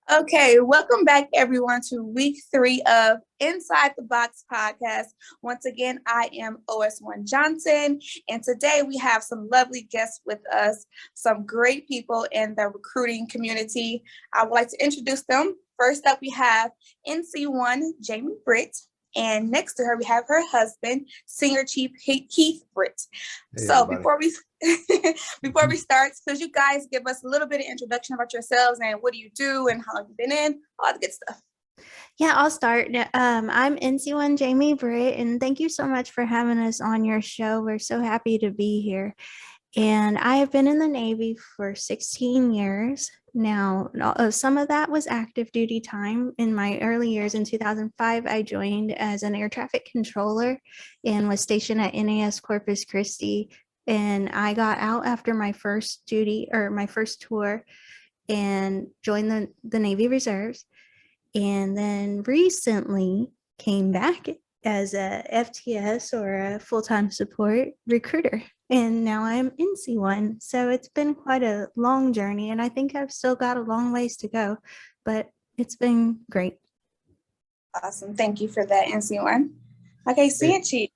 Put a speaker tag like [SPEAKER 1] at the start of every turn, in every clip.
[SPEAKER 1] Okay, welcome back everyone to week 3 of Inside the Box podcast. Once again, I am OS1 Johnson, and today we have some lovely guests with us, some great people in the recruiting community. I would like to introduce them. First up, we have NC1 Jamie Britt, and next to her, we have her husband, Senior Chief Heath Britt.
[SPEAKER 2] Hey,
[SPEAKER 1] so
[SPEAKER 2] everybody.
[SPEAKER 1] before we start, could you guys give us a little bit of introduction about yourselves and what do you do and how long you've been in, all the good stuff.
[SPEAKER 3] Yeah, I'll start. I'm NC1 Jamie Britt, and thank you so much for having us on your show. We're so happy to be here. And I have been in the Navy for 16 years. Now, some of that was active duty time. In my early years in 2005, I joined as an air traffic controller and was stationed at NAS Corpus Christi. And I got out after my first tour and joined the Navy Reserves. And then recently came back as a FTS or a full-time support recruiter. And now I'm NC1. So it's been quite a long journey. And I think I've still got a long ways to go, but it's been great.
[SPEAKER 1] Awesome. Thank you for that, NC1. Okay, Senior Chief.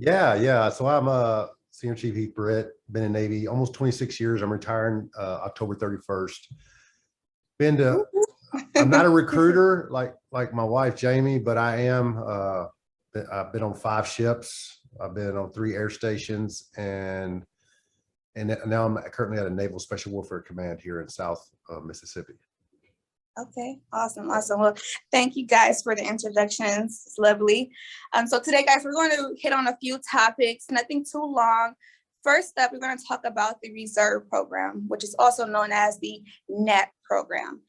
[SPEAKER 2] Yeah. So I'm Senior Chief Heath Britt, been in Navy almost 26 years. I'm retiring October 31st. I'm not a recruiter like my wife, Jamie, but I am. I've been on 5 ships. I've been on 3 air stations, and now I'm currently at a Naval Special Warfare Command here in South Mississippi.
[SPEAKER 1] Okay, awesome. Well, thank you guys for the introductions. It's lovely. So today, guys, we're going to hit on a few topics, nothing too long. First up, we're going to talk about the reserve program, which is also known as the NAT program.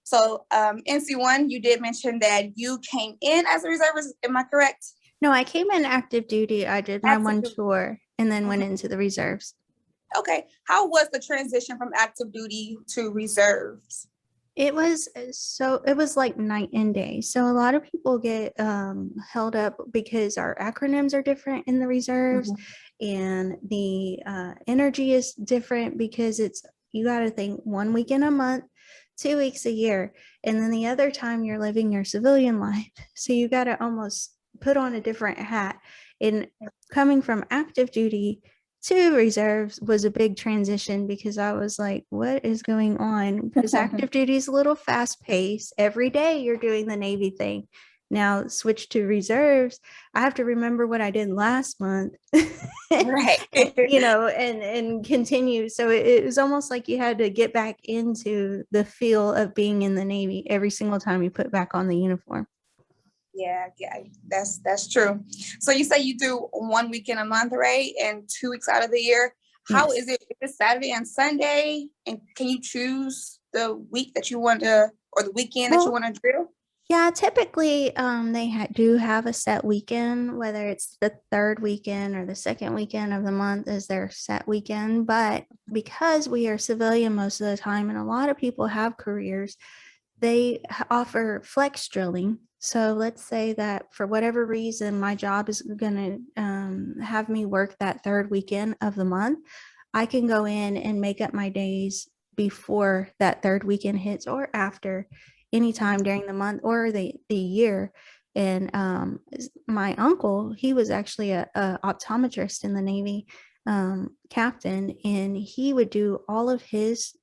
[SPEAKER 1] So NC1, you did mention that you came in as a reservist. Am I correct?
[SPEAKER 3] No, I came in active duty. I did my one tour and then went into the reserves.
[SPEAKER 1] Okay. How was the transition from active duty to reserves?
[SPEAKER 3] It was like night and day. So a lot of people get held up because our acronyms are different in the reserves, and the energy is different because you got to think 1 weekend a month, 2 weeks a year, and then the other time you're living your civilian life. So you got to almost put on a different hat. And coming from active duty to reserves was a big transition because I was like, what is going on? Because active duty is a little fast paced. Every day you're doing the Navy thing. Now switch to reserves. I have to remember what I did last month,
[SPEAKER 1] right?
[SPEAKER 3] and continue. So it was almost like you had to get back into the feel of being in the Navy every single time you put back on the uniform.
[SPEAKER 1] Yeah, that's true. So you say you do 1 weekend a month, right? And 2 weeks out of the year. How is it? Is it Saturday and Sunday? And can you choose the week that you want to, or the weekend that you want to drill?
[SPEAKER 3] Yeah, typically they do have a set weekend, whether it's the third weekend or the second weekend of the month is their set weekend. But because we are civilian most of the time, and a lot of people have careers, they offer flex drilling. So let's say that for whatever reason, my job is going to have me work that third weekend of the month. I can go in and make up my days before that third weekend hits or after, anytime during the month or the year. And my uncle, he was actually a optometrist in the Navy, captain, and he would do all of his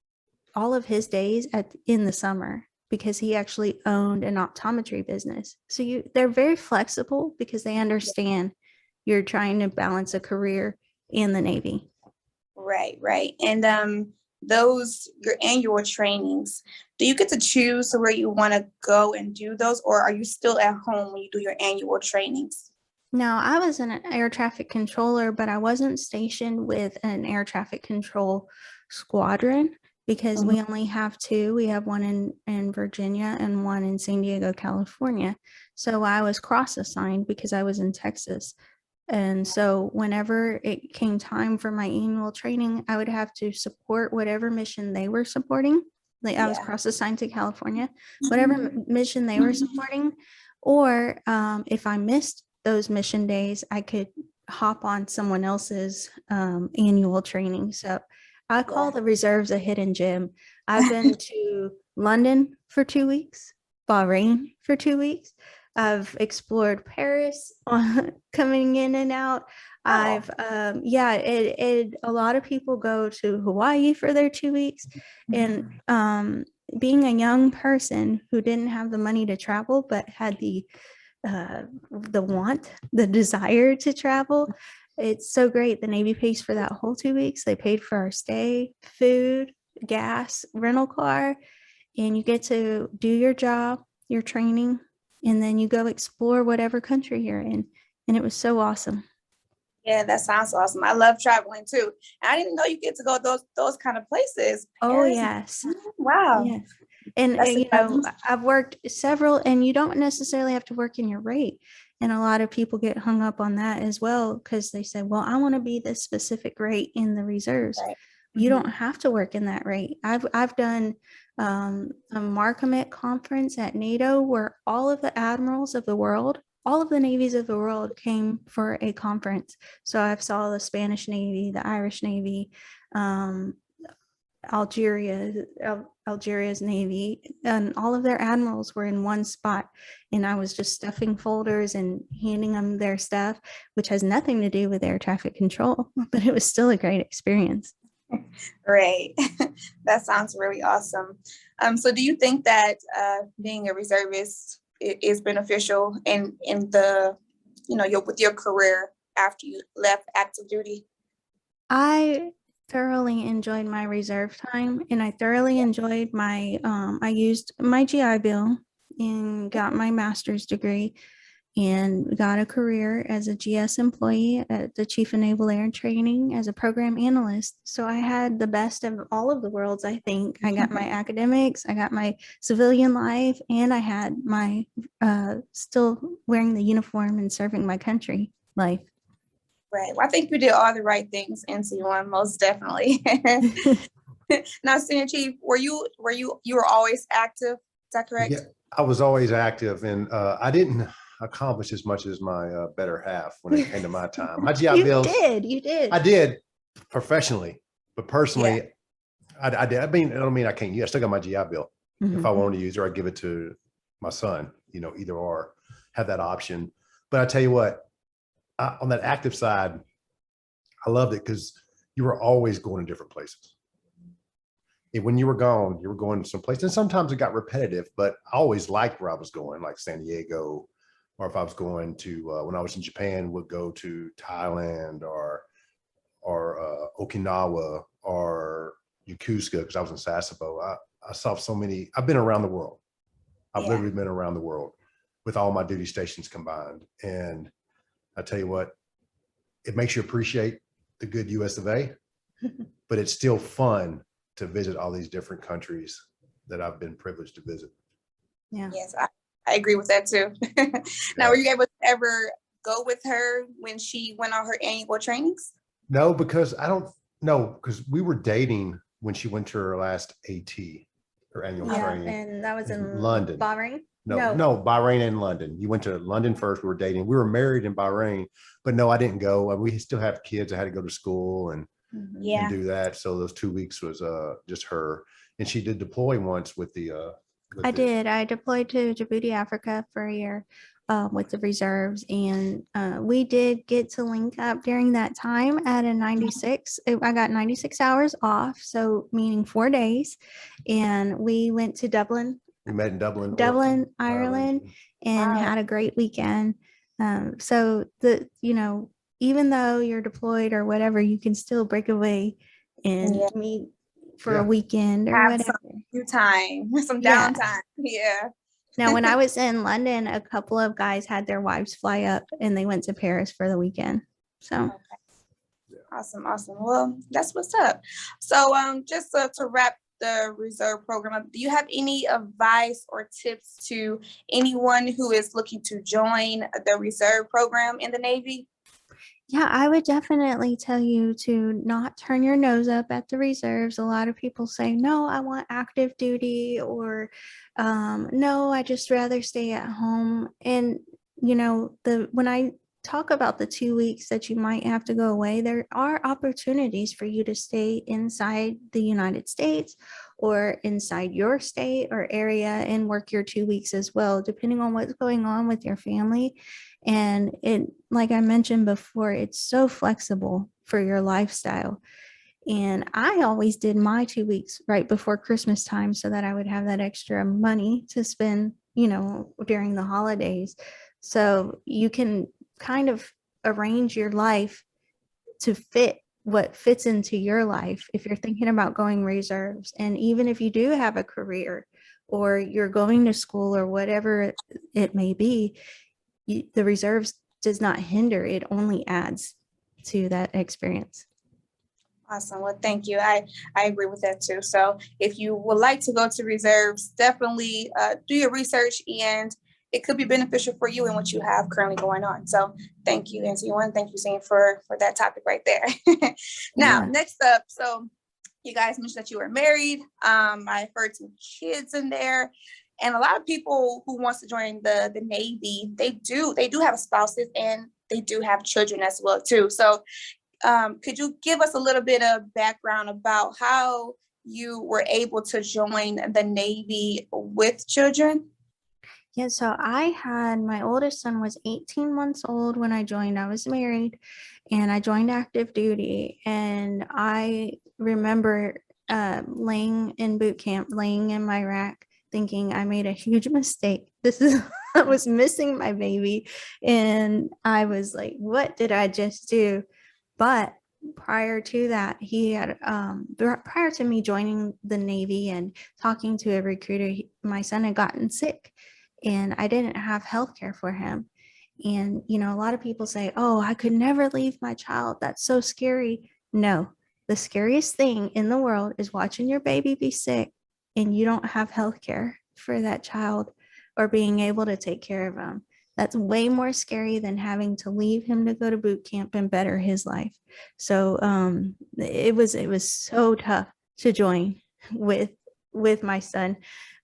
[SPEAKER 3] days in the summer because he actually owned an optometry business. So they're very flexible because they understand you're trying to balance a career in the Navy.
[SPEAKER 1] Right. And your annual trainings, do you get to choose where you want to go and do those, or are you still at home when you do your annual trainings?
[SPEAKER 3] No, I was an air traffic controller, but I wasn't stationed with an air traffic control squadron because we only have 2. We have one in Virginia and one in San Diego, California. So I was cross-assigned because I was in Texas. And so whenever it came time for my annual training, I would have to support whatever mission they were supporting. I was cross-assigned to California, whatever mission they were supporting. Or if I missed those mission days, I could hop on someone else's annual training. So I call the reserves a hidden gem. I've been to London for 2 weeks, Bahrain for 2 weeks. I've explored Paris coming in and out. I've a lot of people go to Hawaii for their 2 weeks. And being a young person who didn't have the money to travel but had the desire to travel, it's so great. The Navy pays for that whole 2 weeks. They paid for our stay, food, gas, rental car, and you get to do your job, your training, and then you go explore whatever country you're in. And it was so awesome.
[SPEAKER 1] Yeah, that sounds awesome. I love traveling too. I didn't know you get to go those kind of places.
[SPEAKER 3] Oh, yes.
[SPEAKER 1] Wow.
[SPEAKER 3] Yes. And I've worked several, and you don't necessarily have to work in your rate. And a lot of people get hung up on that as well, because they say, well, I want to be this specific rate in the reserves.
[SPEAKER 1] Right.
[SPEAKER 3] You don't have to work in that rate. I've done a Markham conference at NATO where all of the admirals of the world, all of the navies of the world came for a conference. So I've saw the Spanish Navy, the Irish Navy, Algeria's Navy, and all of their admirals were in one spot. And I was just stuffing folders and handing them their stuff, which has nothing to do with air traffic control, but it was still a great experience.
[SPEAKER 1] Right. That sounds really awesome. So do you think that being a reservist is beneficial in the, with your career after you left active duty?
[SPEAKER 3] I thoroughly enjoyed my reserve time, and I thoroughly enjoyed my I used my GI Bill and got my master's degree and got a career as a GS employee at the Chief of Naval Air Training as a program analyst. So I had the best of all of the worlds, I think. I got my academics, I got my civilian life, and I had my still wearing the uniform and serving my country life.
[SPEAKER 1] Right. Well, I think you did all the right things in C1, most definitely. Now, Senior Chief, you were always active? Is that correct?
[SPEAKER 2] Yeah, I was always active, and I didn't accomplish as much as my better half when it came to my time. My GI bills.
[SPEAKER 3] You did.
[SPEAKER 2] I did professionally, but personally, I did. I mean, I don't mean I can't use. I still got my GI Bill. If I wanted to use it, I give it to my son. Either or, have that option. But I tell you what, on that active side, I loved it because you were always going to different places. And when you were going someplace, and sometimes it got repetitive, but I always liked where I was going, like San Diego, or if I was going to, when I was in Japan, would go to Thailand or Okinawa or Yokosuka, because I was in Sasebo. I saw so many. I've been around the world. I've literally been around the world with all my duty stations combined. And I tell you what, it makes you appreciate the good US of A, but it's still fun to visit all these different countries that I've been privileged to visit.
[SPEAKER 1] Yeah. Yes, I agree with that too. Now, were you able to ever go with her when she went on her annual trainings?
[SPEAKER 2] No, because because we were dating when she went to her last AT, her annual training.
[SPEAKER 3] And that was in
[SPEAKER 2] London.
[SPEAKER 3] Bahrain?
[SPEAKER 2] No, Bahrain and London. You went to London first. We were dating. We were married in Bahrain, but no, I didn't go. We still have kids. I had to go to school and do that. So those 2 weeks was just her. And she did deploy once with the.
[SPEAKER 3] I did. I deployed to Djibouti, Africa for a year with the reserves. And we did get to link up during that time at a 96. I got 96 hours off. So meaning 4 days. And we went to Dublin.
[SPEAKER 2] We met in Dublin,
[SPEAKER 3] Ireland, and had a great weekend. So even though you're deployed or whatever, you can still break away and meet for a weekend or
[SPEAKER 1] have
[SPEAKER 3] whatever.
[SPEAKER 1] Some downtime. Yeah.
[SPEAKER 3] Now, when I was in London, a couple of guys had their wives fly up and they went to Paris for the weekend. So.
[SPEAKER 1] Awesome. Well, that's what's up. So just to wrap the reserve program up, do you have any advice or tips to anyone who is looking to join the reserve program in the Navy?
[SPEAKER 3] Yeah, I would definitely tell you to not turn your nose up at the reserves. A lot of people say, no, I want active duty, or no, I just rather stay at home. And when I talk about the 2 weeks that you might have to go away, there are opportunities for you to stay inside the United States or inside your state or area and work your 2 weeks as well, depending on what's going on with your family. And it, like I mentioned before, it's so flexible for your lifestyle. And I always did my 2 weeks right before Christmas time so that I would have that extra money to spend, during the holidays. So you can kind of arrange your life to fit what fits into your life if you're thinking about going reserves. And even if you do have a career or you're going to school or whatever it may be, the reserves does not hinder, it only adds to that experience.
[SPEAKER 1] Awesome. Well, thank you. I agree with that too. So if you would like to go to reserves, definitely do your research, and it could be beneficial for you and what you have currently going on. So thank you, Nancy. One, thank you, Sam, for that topic right there. Now, next up, so you guys mentioned that you were married. I heard some kids in there. And a lot of people who wants to join the Navy, they do have spouses and they do have children as well too. So could you give us a little bit of background about how you were able to join the Navy with children?
[SPEAKER 3] Yeah, so my oldest son was 18 months old when I joined. I was married and I joined active duty. And I remember laying in boot camp, laying in my rack, thinking I made a huge mistake. I was missing my baby. And I was like, what did I just do? But prior to that, prior to me joining the Navy and talking to a recruiter, my son had gotten sick and I didn't have health care for him. And, a lot of people say, oh, I could never leave my child. That's so scary. No, the scariest thing in the world is watching your baby be sick and you don't have health care for that child or being able to take care of him. That's way more scary than having to leave him to go to boot camp and better his life. So it was so tough to join with my son,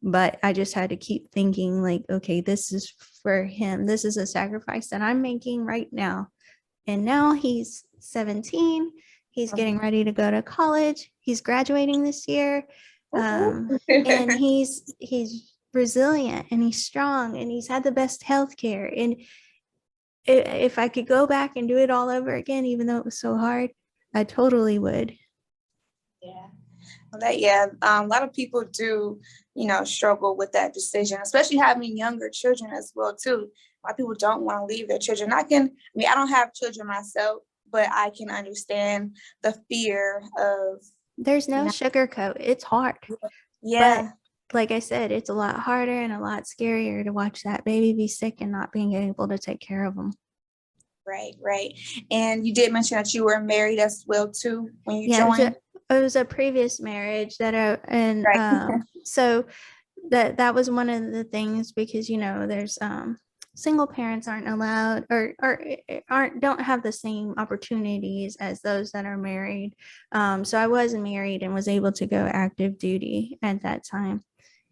[SPEAKER 3] but I just had to keep thinking like, okay, this is for him. This is a sacrifice that I'm making right now. And now he's 17. He's getting ready to go to college. He's graduating this year. And he's resilient and he's strong and he's had the best health care. And if I could go back and do it all over again, even though it was so hard, I totally would.
[SPEAKER 1] Yeah. A lot of people do, struggle with that decision, especially having younger children as well too. A lot of people don't want to leave their children. I don't have children myself, but I can understand the fear of.
[SPEAKER 3] There's no sugarcoat. It's hard.
[SPEAKER 1] Yeah.
[SPEAKER 3] But like I said, it's a lot harder and a lot scarier to watch that baby be sick and not being able to take care of them.
[SPEAKER 1] Right. And you did mention that you were married as well too when you joined.
[SPEAKER 3] It was a previous marriage so that was one of the things, because there's single parents aren't allowed or don't have the same opportunities as those that are married. So I was married and was able to go active duty at that time.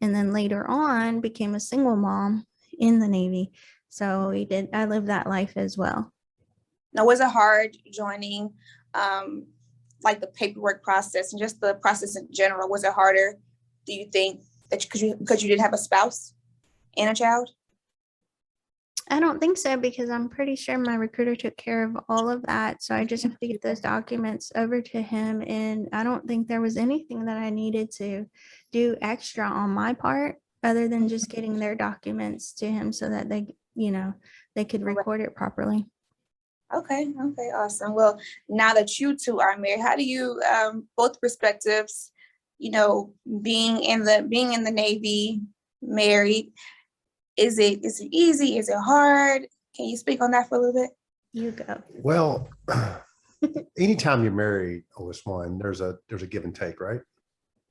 [SPEAKER 3] And then later on became a single mom in the Navy. So I lived that life as well.
[SPEAKER 1] Now, was it hard joining, like the paperwork process and just the process in general? Was it harder, do you think, that because you didn't have a spouse and a child?
[SPEAKER 3] I don't think so, because I'm pretty sure my recruiter took care of all of that. So I just have to get those documents over to him. And I don't think there was anything that I needed to do extra on my part other than just getting their documents to him so that they could record it properly.
[SPEAKER 1] Okay, awesome. Well, now that you two are married, how do you, both perspectives, being in the Navy, married, is it easy? Is it hard? Can you speak on that for a little bit?
[SPEAKER 3] You go.
[SPEAKER 2] Well, anytime you're married, oldest one, there's a give and take, right?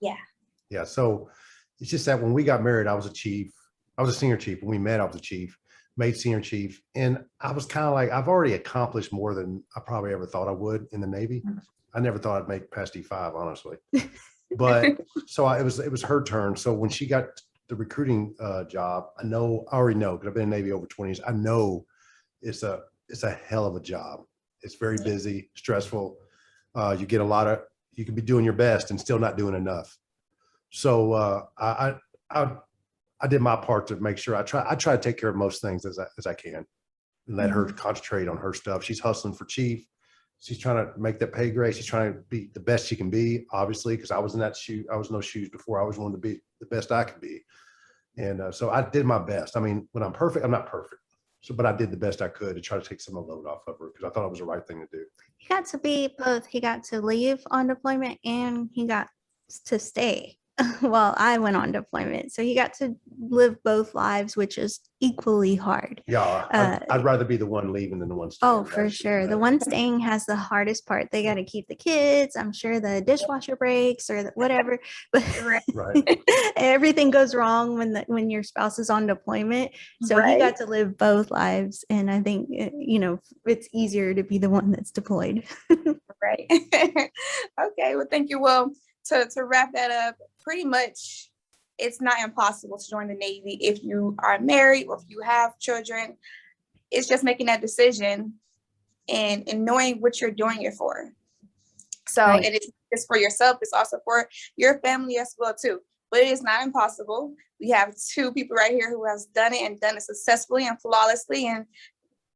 [SPEAKER 2] Yeah. So it's just that when we got married, I was a senior chief. When we met, I was a chief, made senior chief. And I was kind of like, I've already accomplished more than I probably ever thought I would in the Navy. I never thought I'd make past E5, honestly. But so it was her turn. So when she got the recruiting job, I already know, because I've been in the Navy over 20 years. I know it's it's a hell of a job. It's very busy, stressful. You get you can be doing your best and still not doing enough. So I did my part to make sure I try to take care of most things as I can and let her concentrate on her stuff. She's hustling for chief. She's trying to make that pay grade. She's trying to be the best she can be, obviously, because I was in that shoe. I was in those shoes before. I was wanting to be the best I could be. And so I did my best. I mean, when I'm perfect, I'm not perfect. So, but I did the best I could to try to take some of the load off of her because I thought it was the right thing to do.
[SPEAKER 3] He got to be both. He got to leave on deployment and he got to stay while I went on deployment. So he got to live both lives, which is equally hard.
[SPEAKER 2] Yeah, I'd rather be the one leaving than the one staying.
[SPEAKER 3] Oh, for sure. The one staying has the hardest part. They got to keep the kids. I'm sure the dishwasher breaks or whatever, but
[SPEAKER 2] Right.
[SPEAKER 3] everything goes wrong when your spouse is on deployment. So he got to live both lives. And I think, it's easier to be the one that's deployed.
[SPEAKER 1] Right. Okay. Well, thank you. Well, to wrap that up, pretty much it's not impossible to join the Navy if you are married or if you have children. It's just making that decision and knowing what you're doing it for. So,
[SPEAKER 3] Right.
[SPEAKER 1] And it's for yourself. It's also for your family as well, too. But it is not impossible. We have two people right here who has done it and done it successfully and flawlessly. And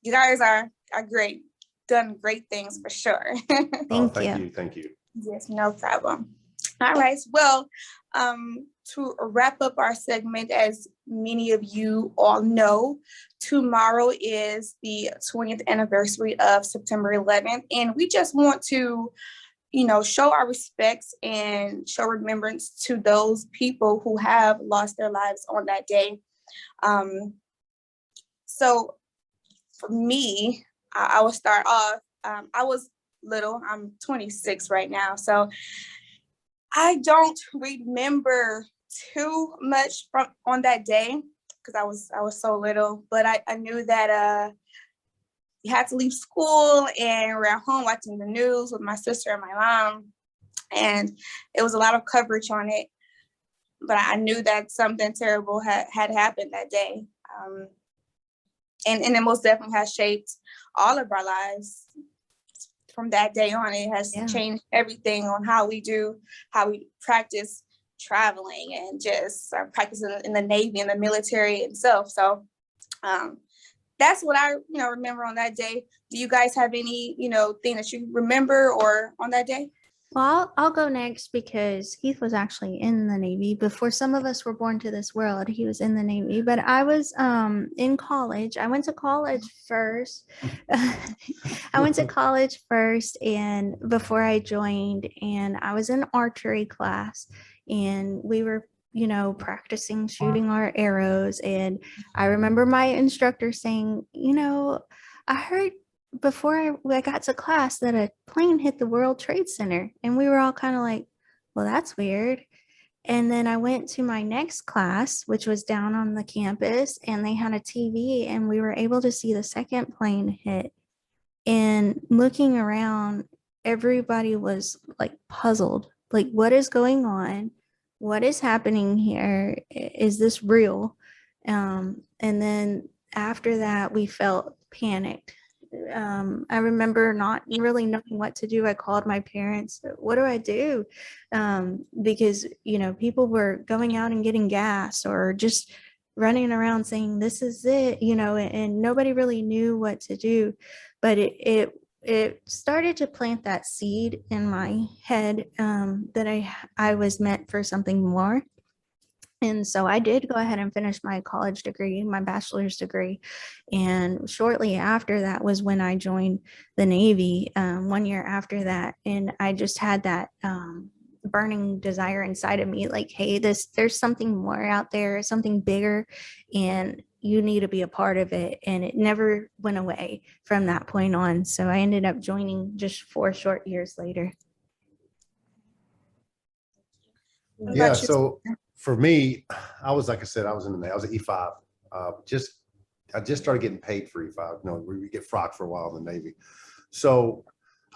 [SPEAKER 1] you guys are great. Done great things for sure.
[SPEAKER 3] Thank you.
[SPEAKER 2] Thank you.
[SPEAKER 1] Yes, no problem. All right. Well, to wrap up our segment, as many of you all know, tomorrow is the 20th anniversary of September 11th. And we just want to, show our respects and show remembrance to those people who have lost their lives on that day. So for me, I will start off. I was little. I'm 26 right now. So I don't remember too much on that day because I was so little, but I knew that you had to leave school and we're at home watching the news with my sister and my mom, and it was a lot of coverage on it. But I knew that something terrible had happened that day, and it most definitely has shaped all of our lives. From that day on, it has changed everything on how we practice traveling and just practicing in the Navy and the military itself. So that's what I, remember on that day. Do you guys have any, thing that you remember or on that day?
[SPEAKER 3] Well, I'll go next because Heath was actually in the Navy before some of us were born to this world. He was in the Navy, but I was in college. I went to college first. And before I joined, and I was in archery class, and we were, practicing shooting our arrows. And I remember my instructor saying, I heard before I got to class that a plane hit the World Trade Center, and we were all kind of like, well, that's weird. And then I went to my next class, which was down on the campus, and they had a TV, and we were able to see the second plane hit. And looking around, everybody was like puzzled, like, what is going on? What is happening here? Is this real? And then after that, we felt panicked. I remember not really knowing what to do. I called my parents. What do I do? Because, people were going out and getting gas or just running around saying, this is it, and nobody really knew what to do. But it started to plant that seed in my head that I was meant for something more. And so I did go ahead and finish my college degree, my bachelor's degree. And shortly after that was when I joined the Navy, 1 year after that. And I just had that burning desire inside of me, like, hey, there's something more out there, something bigger, and you need to be a part of it. And it never went away from that point on. So I ended up joining just 4 short years later.
[SPEAKER 2] Yeah. So for me, I was, like I said, I was an E5. I just started getting paid for E5. We get frock for a while in the Navy. So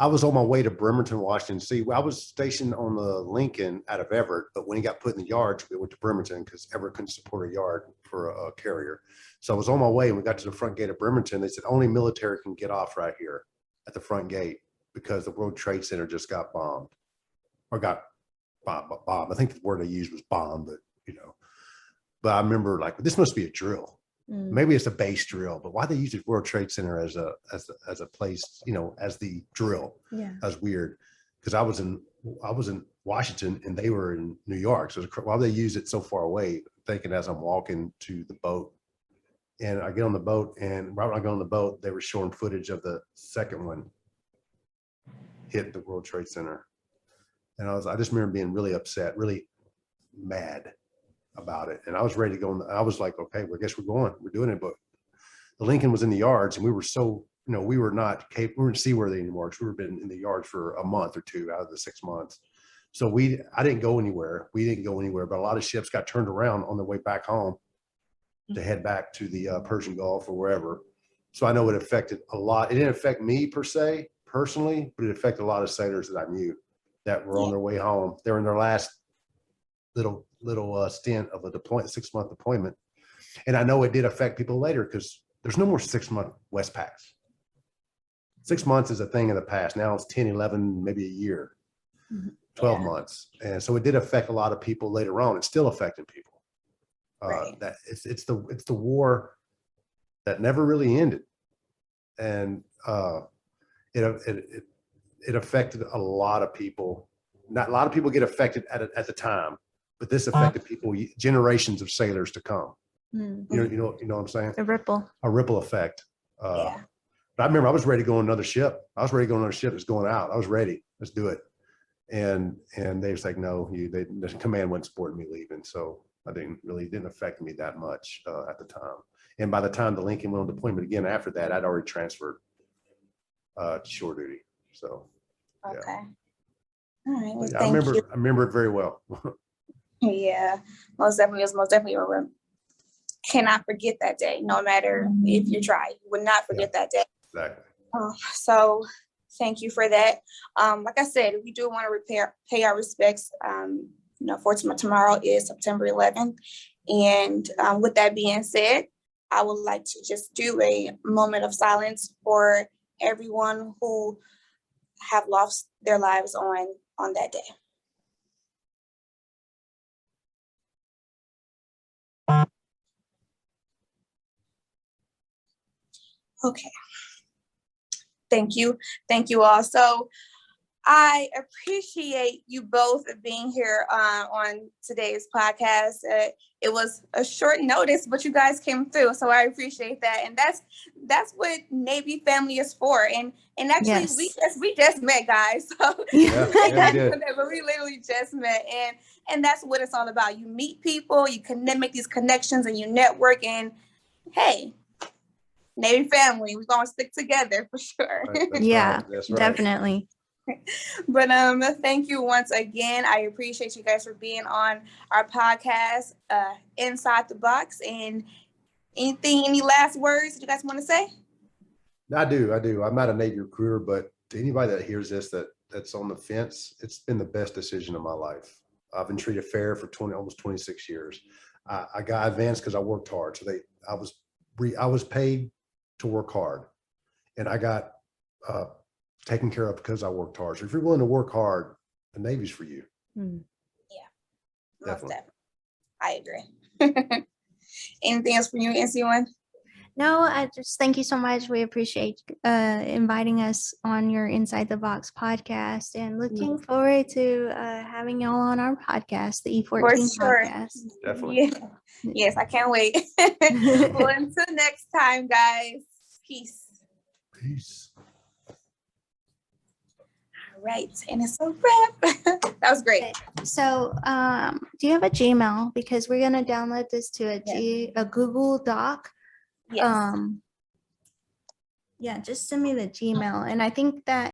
[SPEAKER 2] I was on my way to Bremerton, Washington. See, I was stationed on the Lincoln out of Everett, but when he got put in the yards, we went to Bremerton because Everett couldn't support a yard for a carrier. So I was on my way and we got to the front gate of Bremerton. They said only military can get off right here at the front gate because the World Trade Center just got bombed or got bombed. I think the word they used was bomb, but but I remember like, this must be a drill. Maybe it's a base drill, but why they use the World Trade Center as a place, as the drill?
[SPEAKER 3] Yeah.
[SPEAKER 2] That's weird because I was in Washington and they were in New York. So why they use it so far away? Thinking as I'm walking to the boat, and I get on the boat, and right when I go on the boat, they were showing footage of the second one hit the World Trade Center, and I just remember being really upset, really mad about it, and I was ready to go. I was like, okay, well, I guess we're doing it. But the Lincoln was in the yards, and we were so, we were not capable, we weren't seaworthy anymore because we were been in the yards for a month or two out of the 6 months. So I didn't go anywhere. We didn't go anywhere, but a lot of ships got turned around on their way back home to head back to the Persian Gulf or wherever. So I know it affected a lot. It didn't affect me per se, personally, but it affected a lot of sailors that I knew that were on their way home. They were in their last little stint of a 6-month deployment. And I know it did affect people later because there's no more 6-month Westpacs. 6 months is a thing in the past. Now it's 10, 11, maybe a year, 12 months. And so it did affect a lot of people later on. It's still affecting people. That it's the war that never really ended. And it affected a lot of people. Not a lot of people get affected at the time, but this affected people, generations of sailors to come. You know what I'm saying?
[SPEAKER 3] A ripple
[SPEAKER 2] Effect. But I remember I was ready to go on another ship. That's going out. I was ready. Let's do it. And they was like, no, the command wouldn't support me leaving. So I didn't affect me that much at the time. And by the time the Lincoln went on deployment again after that, I'd already transferred to shore duty. So
[SPEAKER 1] okay. All right. Well,
[SPEAKER 2] I remember it very well.
[SPEAKER 1] Yeah, most definitely cannot forget that day. No matter if you try, you would not forget that day.
[SPEAKER 2] Exactly.
[SPEAKER 1] So thank you for that. Like I said, we do want to pay our respects. For tomorrow is September 11th, and with that being said, I would like to just do a moment of silence for everyone who have lost their lives on that day. Okay. Thank you all. So I appreciate you both being here on today's podcast. It was a short notice, but you guys came through, so I appreciate that. And that's what Navy family is for. And actually, we just met, guys. So
[SPEAKER 2] we did.
[SPEAKER 1] But we literally just met, and that's what it's all about. You meet people, you make these connections, and you network. And hey, Navy family, we're gonna stick together for sure.
[SPEAKER 2] That's right.
[SPEAKER 3] Definitely.
[SPEAKER 1] But thank you once again. I appreciate you guys for being on our podcast, Inside the Box. And any last words that you guys want to say?
[SPEAKER 2] I do. I'm not a Navy recruiter, but to anybody that hears this that's on the fence, it's been the best decision of my life. I've been treated fair for almost 26 years. I got advanced because I worked hard. So I was paid to work hard, and I got taken care of because I worked hard. So if you're willing to work hard, the Navy's for you.
[SPEAKER 1] Yeah,
[SPEAKER 2] definitely.
[SPEAKER 1] I agree. Anything else from you, NC1?
[SPEAKER 3] No, I just thank you so much. We appreciate inviting us on your Inside the Box podcast, and looking forward to having y'all on our podcast, the E14 podcast.
[SPEAKER 2] Definitely.
[SPEAKER 1] Yeah. Yes, I can't wait. Well, until next time, guys. Peace. All right, and it's a wrap. That was great.
[SPEAKER 3] So, do you have a Gmail? Because we're gonna download this to a Google Doc.
[SPEAKER 1] Yes.
[SPEAKER 3] Yeah, just send me the Gmail, and I think that